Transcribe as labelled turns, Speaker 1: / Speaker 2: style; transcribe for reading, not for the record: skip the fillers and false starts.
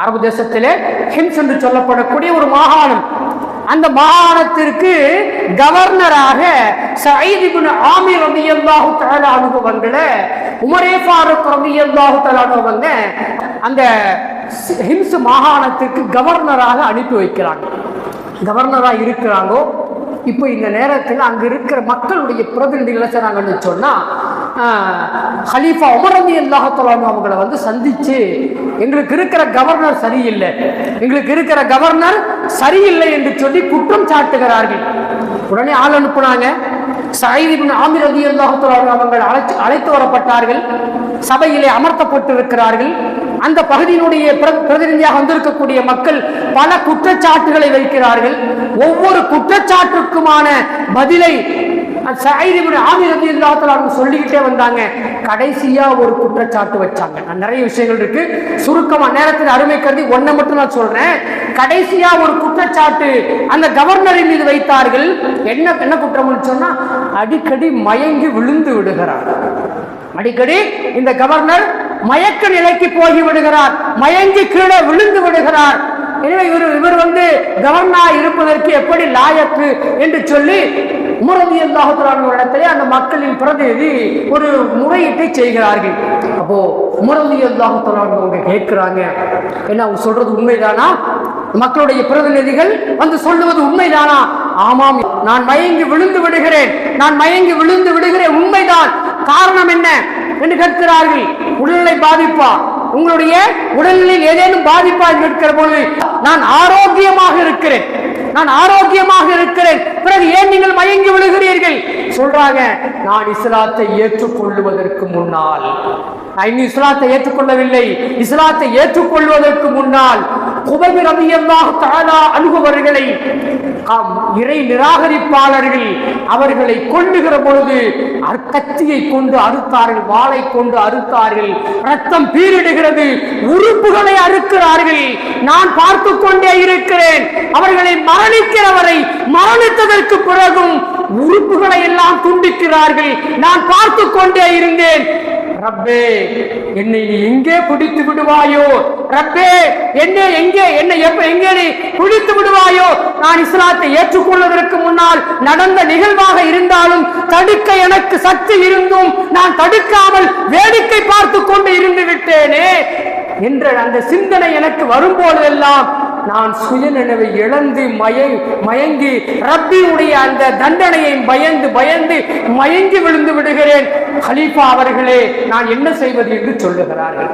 Speaker 1: அரபு தேசத்திலே ஹிம்ஸ் என்று சொல்லப்படக்கூடிய ஒரு மாகாணம். அந்த மாகாணத்திற்கு கவர்னராக சயீத் இப்னு ஆமிர் ரலியல்லாஹு தஆலா அன்ஹு அவர்களை உமரே ஃபாரூக் ரலியல்லாஹு தஆலா அவங்க அந்த ஹிம்ஸ் மாகாணத்திற்கு கவர்னராக அனுப்பி வைக்கிறாங்க. கவர்னராக இருக்கிறாங்க. இப்போ இந்த நேரத்தில் அங்கு இருக்கிற மக்களுடைய பிரதிநிதிகளை செய்றாங்கன்னு சொன்னா ஹலீஃபா உமர் ரலியல்லாஹு தஆலா அவங்களை வந்து சந்திச்சு, எங்களுக்கு இருக்கிற கவர்னர் சரியில்லை, எங்களுக்கு இருக்கிற கவர்னர் சரியில்லை என்று சொல்லி குற்றம் சாட்டுகிறார்கள். உடனே ஆள் அனுப்புனாங்க. சயீத் இப்னு ஆமிர் ரலியல்லாஹு தஆலா அவர்கள் அழைத்து வரப்பட்டார்கள். சபையிலே அமர்த்தப்பட்டு இருக்கிறார்கள். அந்த பகுதியினுடைய பிரதிநிதியாக வந்திருக்கக்கூடிய மக்கள் பல குற்றச்சாட்டுகளை வைக்கிறார்கள். ஒவ்வொரு குற்றச்சாட்டுக்குமான பதிலை சயீத் இப்னு ஆமிர் ரலியல்லாஹு தஆலா சொல்லிக்கிட்டே வந்தாங்க. கடைசியா ஒரு குற்றச்சாட்டு வச்சாங்க. நிறைய விஷயங்கள் இருக்கு, சுருக்கமா நேரத்தில் அருமை கருதி ஒன்றை மட்டும் நான் சொல்றேன். கடைசியா ஒரு குற்றச்சாட்டு அந்த கவர்னரின் மீது வைத்தார்கள். என்ன குற்றம்னு சொன்னா, அடிக்கடி மயங்கி விழுந்து விடுகிறார். அடிக்கடி இந்த கவர்னர் மயக்க நிலைக்கு போகி விடுகிறார், மயங்கி கீழே விழுந்து விடுகிறார். எனவே இவர் வந்து கவர்னரா இருப்பதற்கு எப்படி லாயக்கு என்று சொல்லி உமர் ரலியல்லாஹு தஆலா இடத்திலே அந்த மக்களின் பிரதிநிதி ஒரு முறையீட்டை செய்கிறார்கள். அப்போ உமர் ரலியல்லாஹு தஆலா அவங்க கேட்கிறாங்க, என்ன அவங்க சொல்றது உண்மைதானா? மக்களுடைய பிரதிநிதிகள் வந்து சொல்லுவது உண்மைதானா? ஆமாம், நான் மயங்கி விழுந்து விடுகிறேன், நான் மயங்கி விழுந்து விடுகிறேன், உண்மைதான். காரணம் என்ன என்று கேட்கிறார்கள். உடல்நிலை பாதிப்பா, உங்களுடைய உடல்நிலையில் ஏதேனும் பாதிப்பா இருக்கிற பொழுது நான் ஆரோக்கியமாக இருக்கிறேன், நான் ஆரோக்கியமாக இருக்கிறேன், பிறகு ஏன் நீங்கள் மயங்கி விழுகிறீர்கள்? சொல்றாங்க, நான் இஸ்லாத்தை ஏற்றுக்கொள்வதற்கு முன்னால், இன்னும் இஸ்லாத்தை ஏற்றுக்கொள்ளவில்லை, இஸ்லாத்தை ஏற்றுக்கொள்வதற்கு முன்னால் குபைப் ரலியல்லாஹு தஆலா அன்ஹு அவர்களை இறை நிராகரிப்பாளர்கள் அவர்களை கொல்லுகிற பொழுது கத்தியை கொண்டு அறுத்தார்கள், வாளை கொண்டு அறுத்தார்கள், ரத்தம் பீரிடுகிறது, உறுப்புகளை அறுக்கிறார்கள். நான் பார்த்து கொண்டே இருக்கிறேன். அவர்களை மரணிக்கிறவரை மரணித்ததற்கு பிறகும் உறுப்புகளை எல்லாம் துண்டிக்கிறார்கள். நான் பார்த்து கொண்டே இருந்தேன். ரப்பே, என்னை நீ எங்கே பிடித்து விடுவாயோ? ரப்பே, என்னை நீ பிடித்து விடுவாயோ? நான் இஸ்லாத்தை ஏற்றுக்கொள்வதற்கு முன்னால் நடந்த நிகழ்வாக இருந்தாலும் தடுக்க எனக்கு சக்தி இருந்தும் நான் தடுக்காமல் வேடிக்கை பார்த்து கொண்டு இருந்து விட்டேனே என்ற அந்த சிந்தனை எனக்கு வரும்போதெல்லாம் நான் சுயநினைவை இழந்து மயங்கி ரப்பியுடைய அந்த தண்டனையை பயந்து மயங்கி விழுந்து விடுகிறேன். கலீஃபா அவர்களே, நான் என்ன செய்வது என்று சொல்லுகிறார்கள்.